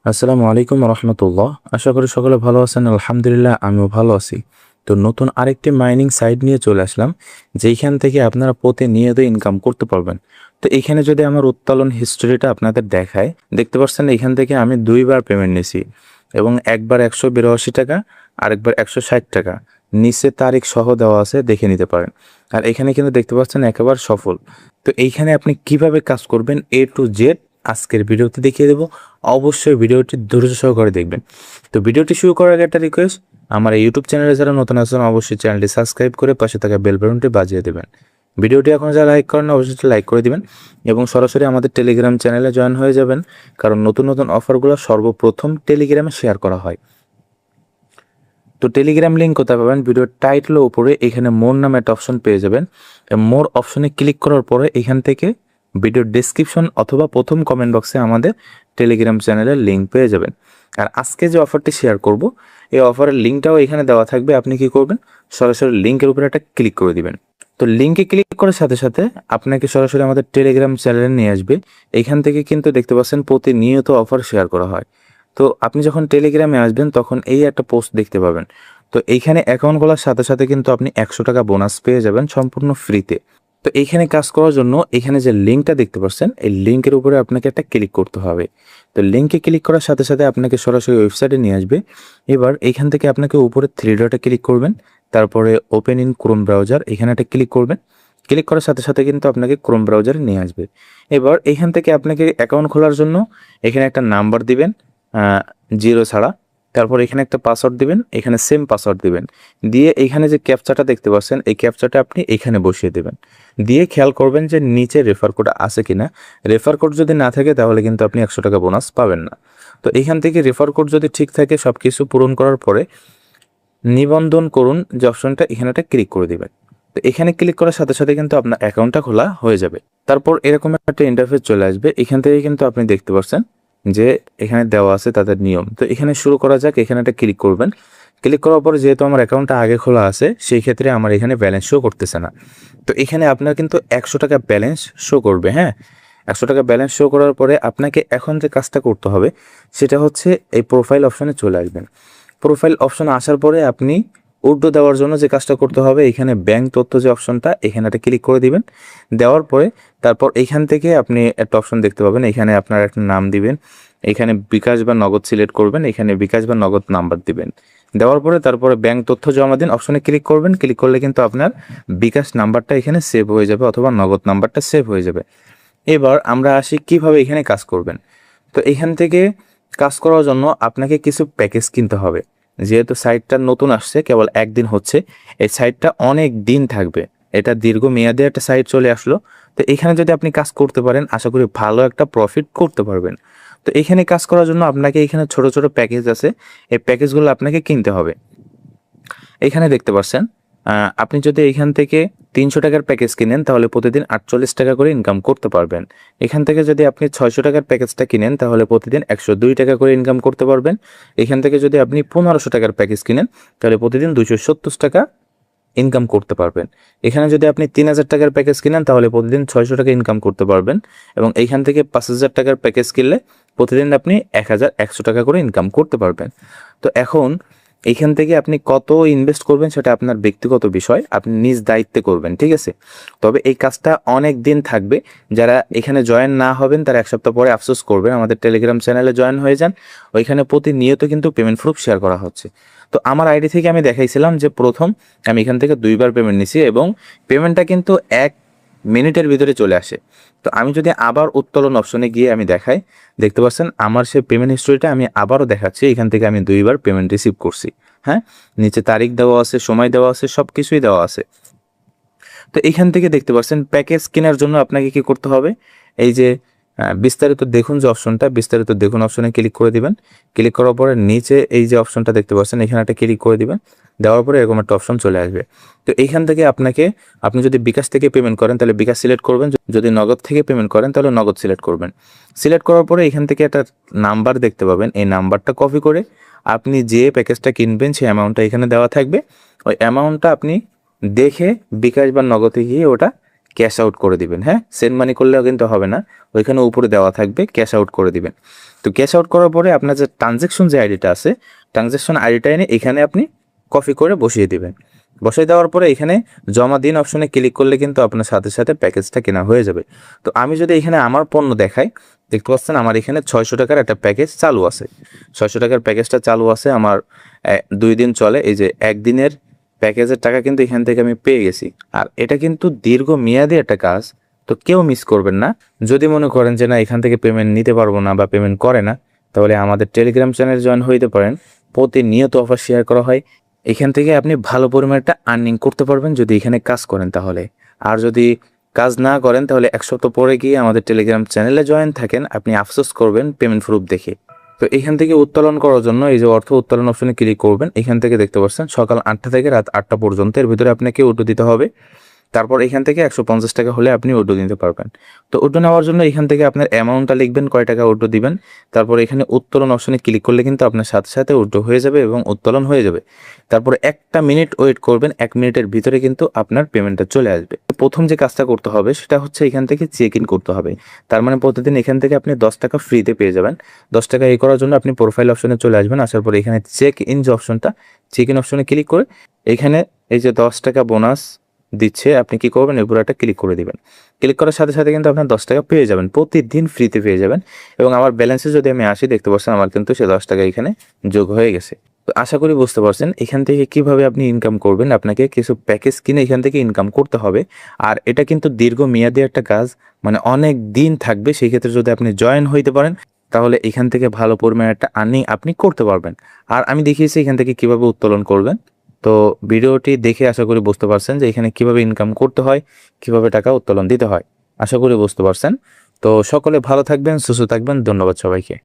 আসসালামু আলাইকুম রহমতুল্লাহ। আশা করি সকলে ভালো আছেন। আলহামদুলিল্লাহ, আমিও ভালো আছি। তো নতুন আরেকটি মাইনিং সাইট নিয়ে চলে আসলাম, যেইখান থেকে আপনারা প্রতিনিয়ত ইনকাম করতে পারবেন। তো এখানে যদি আমার উত্তোলন হিস্টোরিটা আপনাদের দেখায়, দেখতে পাচ্ছেন এখান থেকে আমি দুইবার পেমেন্ট নিয়েছি এবং একবার 182 টাকা, আরেকবার 160 টাকা। নিচে তারিখ সহ দেওয়া আছে, দেখে নিতে পারেন। আর এখানে কিন্তু দেখতে পাচ্ছেন একেবারে সফল। তো এইখানে আপনি কিভাবে কাজ করবেন A to Z আজকের ভিডিওতে দেখিয়ে দেবো। অবশ্যই ভিডিওটি ধৈর্য সহকারে দেখবেন। তো ভিডিওটি শুরু করার আগে একটা রিকোয়েস্ট, আমার এই ইউটিউব চ্যানেলে যারা নতুন আছেন অবশ্যই চ্যানেলটি সাবস্ক্রাইব করে পাশে থাকা বেল বাটনটি বাজিয়ে দেবেন। ভিডিওটি এখন যারা লাইক করেন অবশ্যই লাইক করে দিবেন এবং সরাসরি আমাদের টেলিগ্রাম চ্যানেলে জয়েন হয়ে যাবেন, কারণ নতুন নতুন অফারগুলো সর্বপ্রথম টেলিগ্রামে শেয়ার করা হয়। তো টেলিগ্রাম লিঙ্ক কোথায় পাবেন? ভিডিওর টাইটেলের উপরে এখানে মোর নামে একটা অপশন পেয়ে যাবেন। মোর অপশনে ক্লিক করার পরে এখান থেকে ভিডিওর ডেসক্রিপশন অথবা প্রথম কমেন্ট বক্সে আমাদের টেলিগ্রাম চ্যানেলের লিঙ্ক পেয়ে যাবেন। আর আজকে যে অফারটি শেয়ার করব, এই অফারের লিঙ্কটাও এখানে দেওয়া থাকবে। আপনি কি করবেন? সরাসরি লিঙ্কের উপরে একটা ক্লিক করে দিবেন। তো লিঙ্কে ক্লিক করার সাথে সাথে আপনাকে সরাসরি আমাদের টেলিগ্রাম চ্যানেলে নিয়ে আসবে। এখান থেকে কিন্তু দেখতে পাচ্ছেন প্রতিনিয়ত অফার শেয়ার করা হয়। তো আপনি যখন টেলিগ্রামে আসবেন তখন এই একটা পোস্ট দেখতে পাবেন। তো এইখানে অ্যাকাউন্ট খোলার সাথে সাথে কিন্তু আপনি 100 টাকা বোনাস পেয়ে যাবেন সম্পূর্ণ ফ্রিতে। তো এইখানে কাজ করার জন্য এখানে যে লিঙ্কটা দেখতে পাচ্ছেন, এই লিঙ্কের উপরে আপনাকে একটা ক্লিক করতে হবে। তো লিঙ্কে ক্লিক করার সাথে সাথে আপনাকে সরাসরি ওয়েবসাইটে নিয়ে আসবে। এবার এইখান থেকে আপনাকে উপরে থ্রি ডটে ক্লিক করবেন, তারপরে ওপেন ইন ক্রোম ব্রাউজার এখানে একটা ক্লিক করবেন। ক্লিক করার সাথে সাথে কিন্তু আপনাকে ক্রোম ব্রাউজারে নিয়ে আসবে। এবার এইখান থেকে আপনাকে অ্যাকাউন্ট খোলার জন্য এখানে একটা নাম্বার দিবেন, 0 ছাড়া। তারপর এখানে একটা পাসওয়ার্ড দিবেন, এখানে সেম পাসওয়ার্ড দিবেন। দিয়ে এইখানে যে ক্যাপচাটা দেখতে পাচ্ছেন, এই ক্যাপচাটা আপনি এখানে বসিয়ে দেবেন। দিয়ে খেয়াল করবেন যে নিচে রেফার কোড আছে কিনা। রেফার কোড যদি না থাকে তাহলে কিন্তু আপনি 100 টাকা বোনাস পাবেন না। তো এইখান থেকে রেফার কোড যদি ঠিক থাকে, সব কিছু পূরণ করার পরে নিবন্ধন করুন যে অপশনটা, এখানে একটা ক্লিক করে দিবেন। তো এখানে ক্লিক করার সাথে সাথে কিন্তু আপনার অ্যাকাউন্টটা খোলা হয়ে যাবে। তারপর এরকম একটা ইন্টারফেস চলে আসবে। এখান থেকে কিন্তু আপনি দেখতে পাচ্ছেন যে এখানে দেওয়া আছে তাদের নিয়ম। তো এখানে শুরু করা যাক। এখানে একটা ক্লিক করবেন। ক্লিক করার পরে যেহেতু আমার অ্যাকাউন্টটা আগে খোলা আছে, সেই ক্ষেত্রে আমার এখানে ব্যালেন্স শো করতেছে না। তো এখানে আপনার কিন্তু 100 টাকা ব্যালেন্স শো করবে। হ্যাঁ, 100 টাকা ব্যালেন্স শো করার পরে আপনাকে এখন যে কাজটা করতে হবে সেটা হচ্ছে এই প্রোফাইল অপশনে চলে আসবেন। প্রোফাইল অপশনে আসার পরে আপনি উইথড্র দেওয়ার জন্য যে কাজটা করতে হবে, এখানে ব্যাংক তথ্য যে অপশনটা, এখানে একটা ক্লিক করে দিবেন। দেওয়ার পরে তারপর এইখান থেকে আপনি একটা অপশন দেখতে পাবেন, এখানে আপনার একটা নাম দিবেন। এখানে বিকাশ বা নগদ সিলেক্ট করবেন, এখানে বিকাশ বা নগদ নাম্বার দিবেন। দেওয়ার পরে তারপরে ব্যাংক তথ্য জমা দিন অপশনে ক্লিক করবেন। ক্লিক করলে কিন্তু আপনার বিকাশ নাম্বারটা এখানে সেভ হয়ে যাবে অথবা নগদ নাম্বারটা সেভ হয়ে যাবে। এবার আমরা আসি কিভাবে এখানে কাজ করবেন। তো এখান থেকে কাজ করার জন্য আপনাকে কিছু প্যাকেজ কিনতে হবে। যেহেতু সাইটটা নতুন আসছে, কেবল একদিন হচ্ছে, এই সাইটটা অনেক দিন থাকবে। এটা দীর্ঘমেয়াদী একটা সাইট চলে আসলো। তো এখানে যদি আপনি কাজ করতে পারেন, আশা করি ভালো একটা প্রফিট করতে পারবেন। তো এখানে কাজ করার জন্য আপনাকে এখানে ছোট ছোট প্যাকেজ আছে, এই প্যাকেজগুলো আপনাকে কিনতে হবে। এখানে দেখতে পাচ্ছেন, আপনি যদি এখান থেকে 300 টাকার প্যাকেজ কিনেন তাহলে প্রতিদিন 48 টাকা করে ইনকাম করতে পারবেন। এখান থেকে যদি আপনি 600 টাকার প্যাকেজটা কিনেন তাহলে প্রতিদিন 102 টাকা করে ইনকাম করতে পারবেন। এখান থেকে যদি আপনি 1500 টাকার প্যাকেজ কিনেন তাহলে প্রতিদিন 270 টাকা ইনকাম করতে পারবেন। এখানে যদি আপনি 3000 টাকার প্যাকেজ কিনেন তাহলে প্রতিদিন 600 টাকা ইনকাম করতে পারবেন। এবং এইখান থেকে 5000 টাকার প্যাকেজ কিনলে প্রতিদিন আপনি 1100 টাকা করে ইনকাম করতে পারবেন। তো এখন এইখান থেকে আপনি কত ইনভেস্ট করবেন সেটা আপনার ব্যক্তিগত বিষয়, আপনি নিজ দায়িত্বে করবেন, ঠিক আছে? তবে এই কাজটা অনেক দিন থাকবে। যারা এখানে জয়েন না হবেন তারা 1 সপ্তাহ পরে আফসোস করবেন। আমাদের টেলিগ্রাম চ্যানেলে জয়েন হয়ে যান, ওইখানে প্রতিনিয়ত কিন্তু পেমেন্ট প্রুফ শেয়ার করা হচ্ছে। তো আমার আইডি থেকে আমি দেখাইছিলাম যে প্রথম আমি এখান থেকে দুইবার পেমেন্ট নিছি এবং পেমেন্টটা কিন্তু 1 মিনিটের ভিতরে চলে আসে। তো আমি যদি আবার উত্তোলন অপশনে গিয়ে আমি দেখাই, দেখতে পাচ্ছেন আমার সে পেমেন্ট হিস্ট্রিটা আমি আবারও দেখাচ্ছি। এখান থেকে আমি দুইবার পেমেন্ট রিসিভ করছি। হ্যাঁ, নিচে তারিখ দেওয়া আছে, সময় দেওয়া আছে, সব কিছুই দেওয়া আছে। তো এখান থেকে দেখতে পাচ্ছেন প্যাকেজ কেনার জন্য আপনাকে কি করতে হবে, এই যে বিস্তারিত দেখুন যে অপশনটা, বিস্তারিত দেখুন অপশনে ক্লিক করে দিবেন। ক্লিক করার পরে নিচে এই যে অপশনটা দেখতে পাচ্ছেন, এখানে একটা ক্লিক করে দিবেন। দেওয়ার পরে এরকম একটা অপশন চলে আসবে। তো এইখান থেকে আপনি যদি বিকাশ থেকে পেমেন্ট করেন তাহলে বিকাশ সিলেক্ট করবেন, যদি নগদ থেকে পেমেন্ট করেন তাহলে নগদ সিলেক্ট করবেন। সিলেক্ট করার পরে এখান থেকে একটা নাম্বার দেখতে পাবেন, এই নাম্বারটা কপি করে আপনি যে প্যাকেজটা কিনবেন সেই অ্যামাউন্টটা এখানে দেওয়া থাকবে। ওই অ্যামাউন্টটা আপনি দেখে বিকাশ বা নগদে গিয়ে ওটা ক্যাশ আউট করে দিবেন। হ্যাঁ, সেন্ড মানি করলেও কিন্তু হবে না, ওইখানে উপরে দেওয়া থাকবে, ক্যাশ আউট করে দিবেন। তো তো ক্যাশ আউট করার পরে আপনার যে ট্রানজ্যাকশন যে আইডিটা আছে, ট্রানজ্যাকশন আইডিটা এনে এখানে আপনি কপি করে বসিয়ে দিবেন। বসিয়ে দেওয়ার পরে এখানে জমা দিন অপশনে ক্লিক করলে কিন্তু আপনার সাথে সাথে প্যাকেজটা কেনা হয়ে যাবে। তো আমি যদি এখানে আমার পণ্য দেখাই, দেখতে পাচ্ছেন আমার এখানে 600 টাকার একটা প্যাকেজ চালু আছে। 600 টাকার প্যাকেজটা চালু আছে আমার 2 দিন চলে। এই যে একদিনের প্যাকেজের টাকা কিন্তু এখান থেকে আমি পেয়ে গেছি। আর এটা কিন্তু দীর্ঘ মেয়াদি একটা কাজ, তো কেউ মিস করবেন না। যদি মনে করেন যে না এখান থেকে পেমেন্ট নিতে পারবো না বা পেমেন্ট করে না, তাহলে আমাদের টেলিগ্রাম চ্যানেল জয়েন হইতে পারেন। প্রতিনিয়ত অফার শেয়ার করা হয়, এখান থেকে আপনি ভালো পরিমাণে একটা আর্নিং করতে পারবেন যদি এখানে কাজ করেন তাহলে। আর যদি কাজ না করেন তাহলে 1 সপ্তাহ পরে গিয়ে আমাদের টেলিগ্রাম চ্যানেলে জয়েন থাকেন, আপনি আফসোস করবেন পেমেন্ট প্রুফ দেখে। তো এখান থেকে উত্তোলন করার জন্য এই যে অর্থ উত্তোলন অপশনে ক্লিক করবেন। এখান থেকে দেখতে পাচ্ছেন সকাল 8টা থেকে রাত 8টা পর্যন্ত এর ভিতরে আপনাকে ওটো দিতে হবে। তারপর এখান থেকে 150 টাকা হলে আপনি ওটো নিতে পারবেন। তো ওটো নেওয়ার জন্য এখান থেকে আপনার অ্যামাউন্টটা লিখবেন, কয় টাকা ওটো দিবেন। তারপর এখানে উত্তোলন অপশনে ক্লিক করলে কিন্তু আপনার সাথে সাথে ওটো হয়ে যাবে এবং উত্তোলন হয়ে যাবে। তারপর 1 মিনিট ওয়েট করবেন, 1 মিনিটের ভিতরে কিন্তু আপনার পেমেন্টটা চলে আসবে। প্রথম যে কাজটা করতে হবে সেটা হচ্ছে এখান থেকে চেক ইন করতে হবে। তার মানে প্রতিদিন এখান থেকে আপনি 10 টাকা ফ্রিতে পেয়ে যাবেন। 10 টাকা এই করার জন্য আপনি প্রোফাইল অপশনে চলে আসবেন। আসার পর এখানে চেক ইন যে অপশনটা, চেক ইন অপশনে ক্লিক করে এখানে এই যে 10 টাকা বোনাস দিচ্ছে, আপনি কি করবেন এর উপর একটা ক্লিক করে দিবেন। ক্লিক করার সাথে সাথে কিন্তু আপনার 10 টাকা পেয়ে যাবেন, প্রতিদিন ফ্রিতে পেয়ে যাবেন। এবং আমার ব্যালেন্সে যদি আমি আসি, দেখতে পাচ্ছেন আমার কিন্তু সে 10 টাকা এখানে যোগ হয়ে গেছে। তো আশা করি বুঝতে পারছেন এখান থেকে কিভাবে আপনি ইনকাম করবেন। আপনাকে কিছু প্যাকেজ কিনে এখান থেকে ইনকাম করতে হবে। আর এটা কিন্তু দীর্ঘমেয়াদী একটা কাজ, মানে অনেক দিন থাকবে। সেই ক্ষেত্রে যদি আপনি জয়েন হইতে পারেন তাহলে এখান থেকে ভালো পরিমাণে একটা আর্নিং আপনি করতে পারবেন। আর আমি দেখিয়েছি এখান থেকে কিভাবে উত্তোলন করবেন। তো ভিডিওটি দেখে আশা করি বুঝতে পারছেন যে এখানে কিভাবে ইনকাম করতে হয়, কিভাবে টাকা উত্তোলন দিতে হয়। আশা করি বুঝতে পারছেন। তো সকলে ভালো থাকবেন, সুস্থ থাকবেন। ধন্যবাদ সবাইকে।